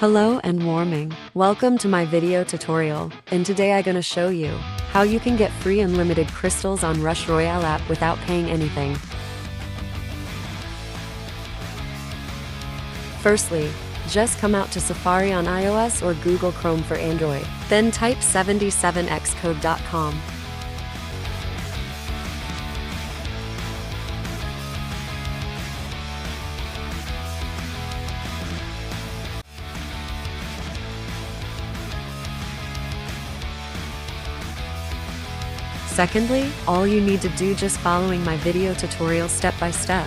Hello and warming. Welcome to my video tutorial, and today I'm gonna show you how you can get free unlimited crystals on Rush Royale app without paying anything. Firstly, just come out to Safari on iOS or Google Chrome for Android, then type 77xcode.com. Secondly, all you need to do just following my video tutorial step by step.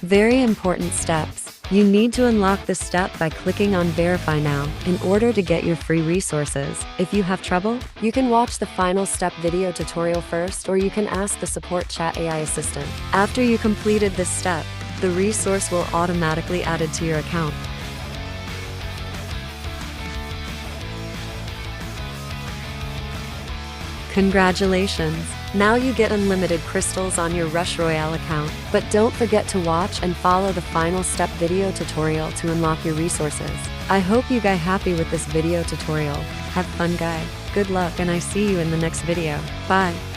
Very important steps. You need to unlock this step by clicking on Verify Now in order to get your free resources. If you have trouble, you can watch the final step video tutorial first, or you can ask the support chat AI assistant. After you completed this step, the resource will automatically added to your account. Congratulations! Now you get unlimited crystals on your Rush Royale account. But don't forget to watch and follow the final step video tutorial to unlock your resources. I hope you guys happy with this video tutorial. Have fun guys. Good luck, and I see you in the next video. Bye.